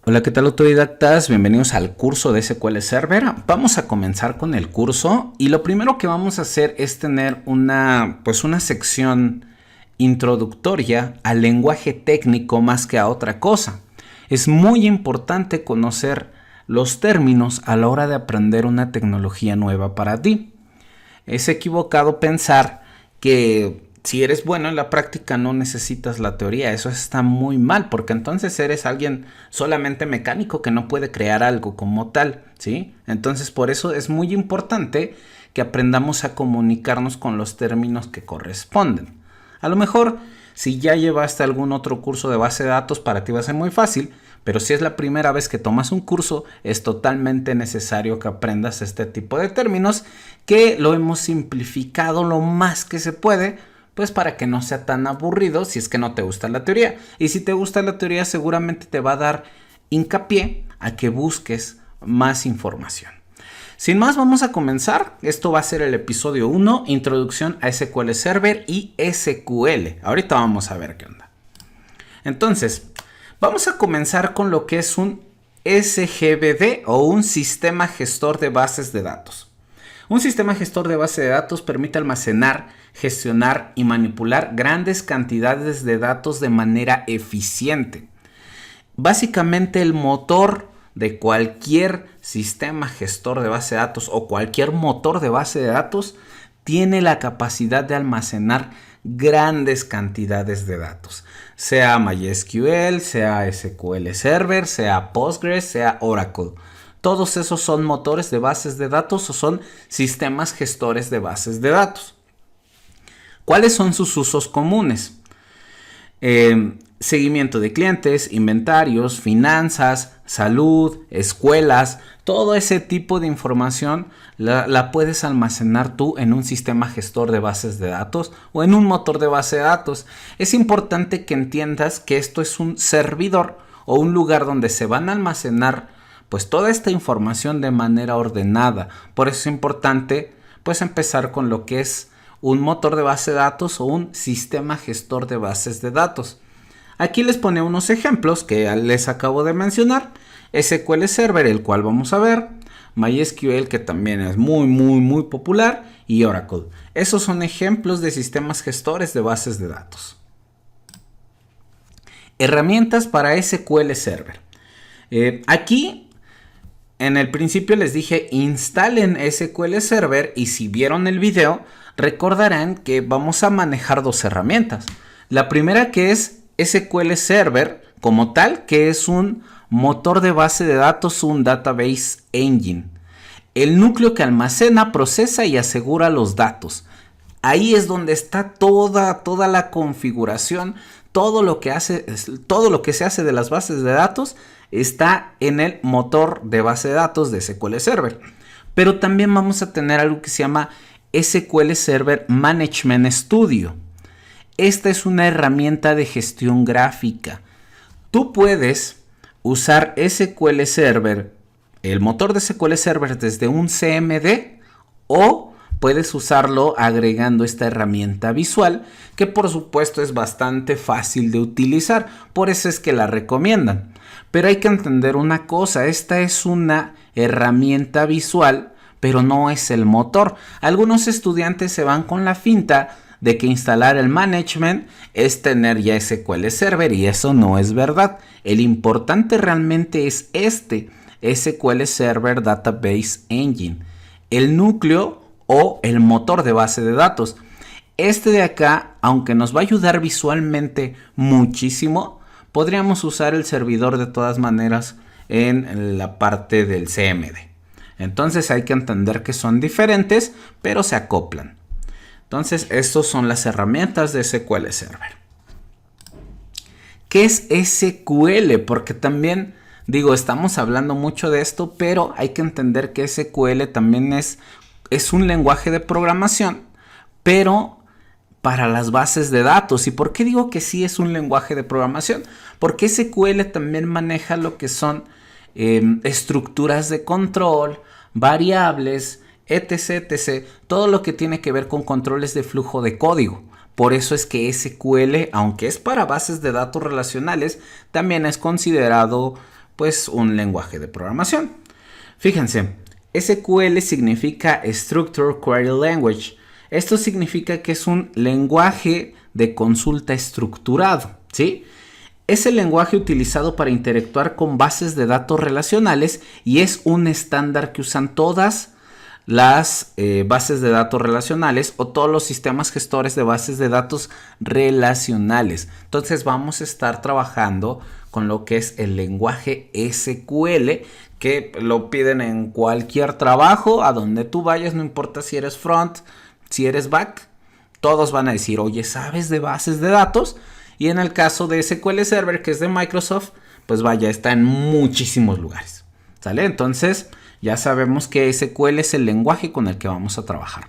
Hola, ¿qué tal autodidactas? Bienvenidos al curso de SQL Server. Vamos a comenzar con el curso y lo primero que vamos a hacer es tener una sección introductoria al lenguaje técnico más que a otra cosa. Es muy importante conocer los términos a la hora de aprender una tecnología nueva para ti. Es equivocado pensar que si eres bueno en la práctica no necesitas la teoría. Eso está muy mal, porque entonces eres alguien solamente mecánico que no puede crear algo como tal, ¿sí? Entonces por eso es muy importante que aprendamos a comunicarnos con los términos que corresponden. A lo mejor si ya llevaste algún otro curso de base de datos, para ti va a ser muy fácil, pero si es la primera vez que tomas un curso, es totalmente necesario que aprendas este tipo de términos, que lo hemos simplificado lo más que se puede, pues para que no sea tan aburrido si es que no te gusta la teoría. Y si te gusta la teoría, seguramente te va a dar hincapié a que busques más información. Sin más, vamos a comenzar. Esto va a ser el episodio 1, Introducción a SQL Server y SQL. Ahorita vamos a ver qué onda. Entonces, vamos a comenzar con lo que es un SGBD o un sistema gestor de bases de datos. Un sistema gestor de base de datos permite almacenar, gestionar y manipular grandes cantidades de datos de manera eficiente. Básicamente el motor de cualquier sistema gestor de base de datos o cualquier motor de base de datos tiene la capacidad de almacenar grandes cantidades de datos, sea MySQL, sea SQL Server, sea Postgres, sea Oracle. Todos esos son motores de bases de datos o son sistemas gestores de bases de datos. ¿Cuáles son sus usos comunes? Seguimiento de clientes, inventarios, finanzas, salud, escuelas, todo ese tipo de información la puedes almacenar tú en un sistema gestor de bases de datos o en un motor de base de datos. Es importante que entiendas que esto es un servidor o un lugar donde se van a almacenar pues toda esta información de manera ordenada. Por eso es importante pues empezar con lo que es un motor de base de datos o un sistema gestor de bases de datos. Aquí les pone unos ejemplos que les acabo de mencionar. SQL Server, el cual vamos a ver. MySQL, que también es muy popular. Y Oracle. Esos son ejemplos de sistemas gestores de bases de datos. Herramientas para SQL Server. Aquí en el principio les dije instalen SQL Server y si vieron el video recordarán que vamos a manejar dos herramientas. La primera que es SQL Server como tal, que es un motor de base de datos, un database engine. El núcleo que almacena, procesa y asegura los datos. Ahí es donde está toda la configuración, todo lo que se hace de las bases de datos está en el motor de base de datos de SQL Server. Pero también vamos a tener algo que se llama SQL Server Management Studio. Esta es una herramienta de gestión gráfica. Tú puedes usar SQL Server, el motor de SQL Server desde un CMD o puedes usarlo agregando esta herramienta visual que por supuesto es bastante fácil de utilizar. Por eso es que la recomiendan. Pero hay que entender una cosa, esta es una herramienta visual, pero no es el motor. Algunos estudiantes se van con la finta de que instalar el management es tener ya SQL Server y eso no es verdad. El importante realmente es este SQL Server Database Engine, el núcleo o el motor de base de datos. Este de acá, aunque nos va a ayudar visualmente muchísimo, podríamos usar el servidor de todas maneras en la parte del CMD. Entonces hay que entender que son diferentes, pero se acoplan. Entonces, estas son las herramientas de SQL Server. ¿Qué es SQL? Porque también, estamos hablando mucho de esto, pero hay que entender que SQL también es un lenguaje de programación, pero para las bases de datos. ¿Y por qué digo que sí es un lenguaje de programación? Porque SQL también maneja lo que son estructuras de control, variables, etc. Todo lo que tiene que ver con controles de flujo de código. Por eso es que SQL, aunque es para bases de datos relacionales, también es considerado pues un lenguaje de programación. Fíjense, SQL significa Structured Query Language. Esto significa que es un lenguaje de consulta estructurado, ¿sí? Es el lenguaje utilizado para interactuar con bases de datos relacionales y es un estándar que usan todas las bases de datos relacionales o todos los sistemas gestores de bases de datos relacionales. Entonces vamos a estar trabajando con lo que es el lenguaje SQL, que lo piden en cualquier trabajo, a donde tú vayas, no importa si eres front, si eres back, todos van a decir, oye, ¿sabes de bases de datos? Y en el caso de SQL Server, que es de Microsoft, pues vaya, está en muchísimos lugares, ¿sale? Entonces ya sabemos que SQL es el lenguaje con el que vamos a trabajar.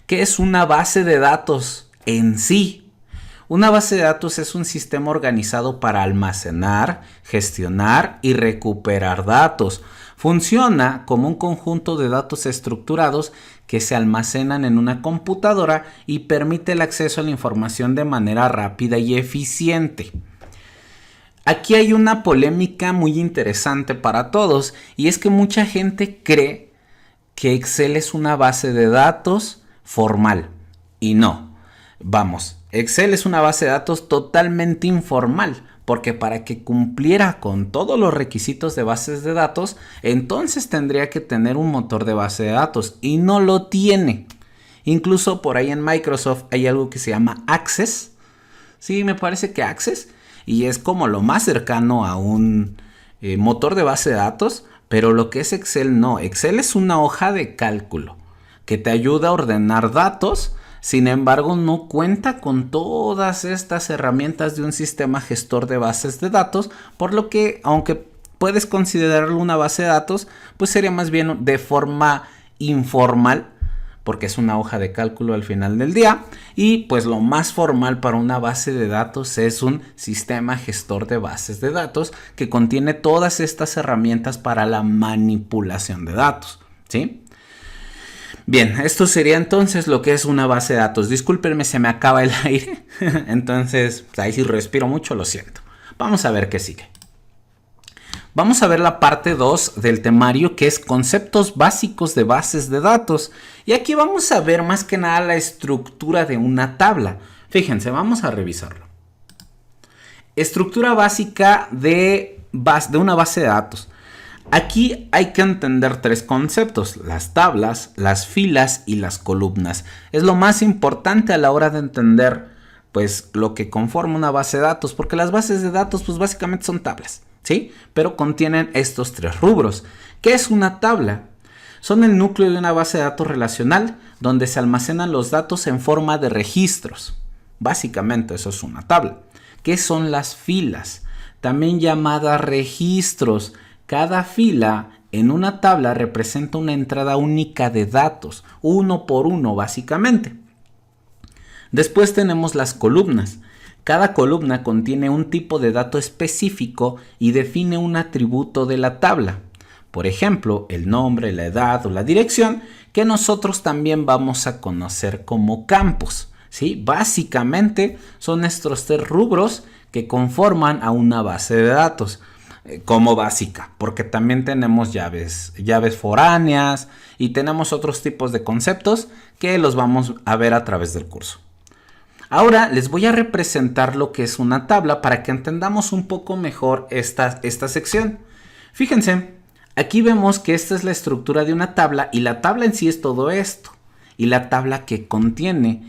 ¿Qué es una base de datos en sí? Una base de datos es un sistema organizado para almacenar, gestionar y recuperar datos. Funciona como un conjunto de datos estructurados que se almacenan en una computadora y permite el acceso a la información de manera rápida y eficiente. Aquí hay una polémica muy interesante para todos y es que mucha gente cree que Excel es una base de datos formal y no. Vamos, Excel es una base de datos totalmente informal, porque para que cumpliera con todos los requisitos de bases de datos, entonces tendría que tener un motor de base de datos y no lo tiene. Incluso por ahí en Microsoft hay algo que se llama Access. Sí, me parece que Access, y es como lo más cercano a un motor de base de datos, pero lo que es Excel no. Excel es una hoja de cálculo que te ayuda a ordenar datos. Sin embargo, no cuenta con todas estas herramientas de un sistema gestor de bases de datos, por lo que, aunque puedes considerarlo una base de datos, pues sería más bien de forma informal, porque es una hoja de cálculo al final del día, y pues lo más formal para una base de datos es un sistema gestor de bases de datos que contiene todas estas herramientas para la manipulación de datos, ¿sí? Bien, esto sería entonces lo que es una base de datos. Discúlpenme, se me acaba el aire. Entonces, ahí si respiro mucho, lo siento. Vamos a ver qué sigue. Vamos a ver la parte 2 del temario, que es conceptos básicos de bases de datos. Y aquí vamos a ver más que nada la estructura de una tabla. Fíjense, vamos a revisarlo. Estructura básica de una base de datos. Aquí hay que entender tres conceptos: las tablas, las filas y las columnas. Es lo más importante a la hora de entender pues lo que conforma una base de datos, porque las bases de datos pues básicamente son tablas, ¿sí? Pero contienen estos tres rubros. ¿Qué es una tabla? Son el núcleo de una base de datos relacional donde se almacenan los datos en forma de registros. Básicamente eso es una tabla. ¿Qué son las filas? También llamadas registros. Cada fila en una tabla representa una entrada única de datos, uno por uno básicamente. Después tenemos las columnas. Cada columna contiene un tipo de dato específico y define un atributo de la tabla. Por ejemplo, el nombre, la edad o la dirección, que nosotros también vamos a conocer como campos, ¿sí? Básicamente son estos tres rubros que conforman a una base de datos. Como básica, porque también tenemos llaves foráneas y tenemos otros tipos de conceptos que los vamos a ver a través del curso. Ahora les voy a representar lo que es una tabla para que entendamos un poco mejor esta sección. Fíjense, aquí vemos que esta es la estructura de una tabla y la tabla en sí es todo esto. Y la tabla que contiene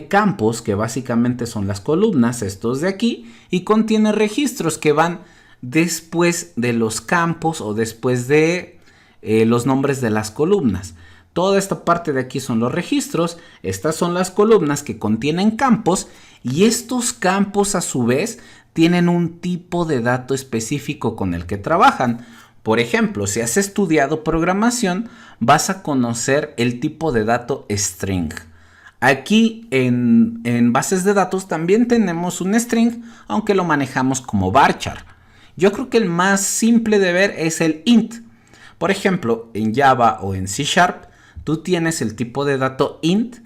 campos, que básicamente son las columnas, estos de aquí, y contiene registros que van después de los campos o después de los nombres de las columnas. Toda esta parte de aquí son los registros, estas son las columnas que contienen campos y estos campos a su vez tienen un tipo de dato específico con el que trabajan. Por ejemplo, si has estudiado programación, vas a conocer el tipo de dato string. Aquí en bases de datos también tenemos un string, aunque lo manejamos como varchar. Yo creo que el más simple de ver es el int. Por ejemplo, en Java o en C# tú tienes el tipo de dato int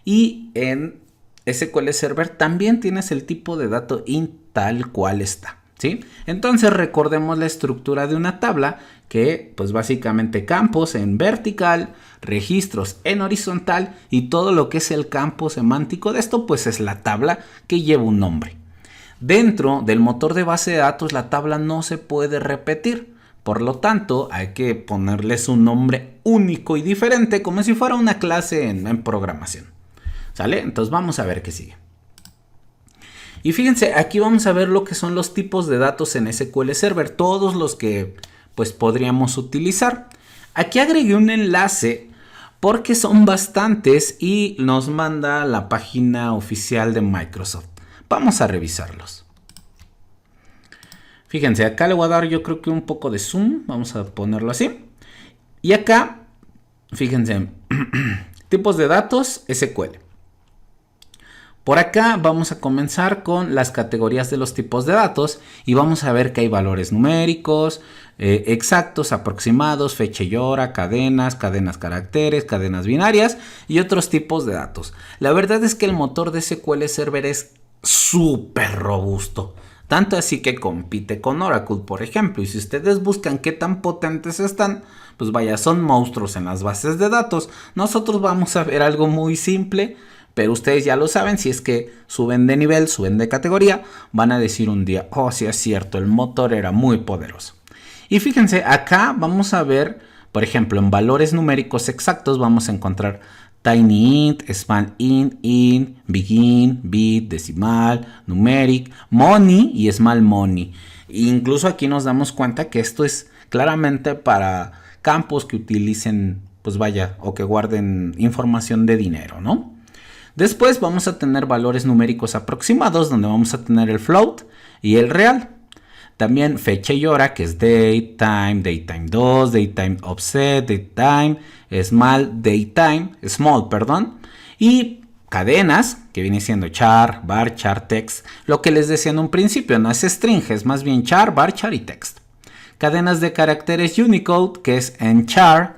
y en SQL Server también tienes el tipo de dato int tal cual está, ¿sí? Entonces recordemos la estructura de una tabla que pues básicamente campos en vertical, registros en horizontal y todo lo que es el campo semántico de esto pues es la tabla que lleva un nombre. Dentro del motor de base de datos la tabla no se puede repetir, por lo tanto hay que ponerles un nombre único y diferente como si fuera una clase en programación. ¿Sale? Entonces vamos a ver qué sigue. Y fíjense, aquí vamos a ver lo que son los tipos de datos en SQL Server, todos los que pues podríamos utilizar. Aquí agregué un enlace porque son bastantes y nos manda a la página oficial de Microsoft. Vamos a revisarlos. Fíjense, acá le voy a dar yo creo que un poco de zoom, vamos a ponerlo así. Y acá, fíjense, tipos de datos SQL. Por acá vamos a comenzar con las categorías de los tipos de datos y vamos a ver que hay valores numéricos, exactos, aproximados, fecha y hora, cadenas caracteres, cadenas binarias y otros tipos de datos. La verdad es que el motor de SQL Server es súper robusto. Tanto así que compite con Oracle, por ejemplo. Y si ustedes buscan qué tan potentes están, pues vaya, son monstruos en las bases de datos. Nosotros vamos a ver algo muy simple, pero ustedes ya lo saben, si es que suben de nivel, suben de categoría, van a decir un día, oh, sí es cierto, el motor era muy poderoso. Y fíjense, acá vamos a ver, por ejemplo, en valores numéricos exactos vamos a encontrar TinyInt, SmallInt, Begin, Bit, Decimal, Numeric, Money y Small Money. E incluso aquí nos damos cuenta que esto es claramente para campos que utilicen, pues vaya, o que guarden información de dinero, ¿no? Después vamos a tener valores numéricos aproximados, donde vamos a tener el float y el real. También fecha y hora, que es datetime, datetime 2, datetime offset, datetime, small, perdón. Y cadenas, que viene siendo char, var, char, text. Lo que les decía en un principio, no es string, es más bien char, var, char y text. Cadenas de caracteres Unicode, que es en char,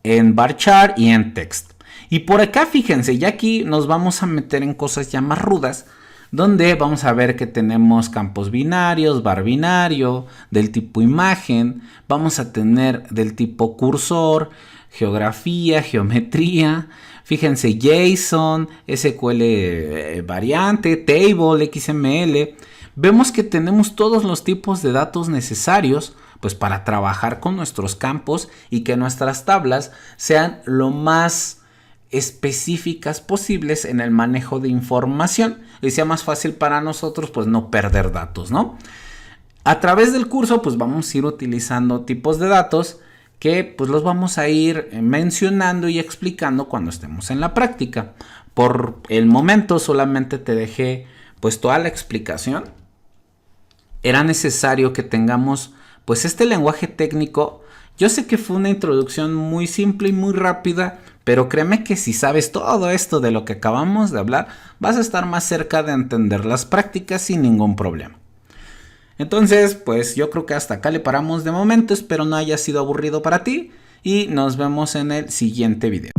en varchar y en text. Y por acá fíjense, ya aquí nos vamos a meter en cosas ya más rudas, donde vamos a ver que tenemos campos binarios, var binario, del tipo imagen, vamos a tener del tipo cursor, geografía, geometría, fíjense JSON, SQL variante, table, XML. Vemos que tenemos todos los tipos de datos necesarios pues para trabajar con nuestros campos y que nuestras tablas sean lo más específicas posibles en el manejo de información y sea más fácil para nosotros pues no perder datos, ¿no? A través del curso pues vamos a ir utilizando tipos de datos que pues los vamos a ir mencionando y explicando cuando estemos en la práctica. Por el momento solamente te dejé pues toda la explicación. Era necesario que tengamos pues este lenguaje técnico. Yo sé que fue una introducción muy simple y muy rápida, pero créeme que si sabes todo esto de lo que acabamos de hablar, vas a estar más cerca de entender las prácticas sin ningún problema. Entonces, pues yo creo que hasta acá le paramos de momento. Espero no haya sido aburrido para ti y nos vemos en el siguiente video.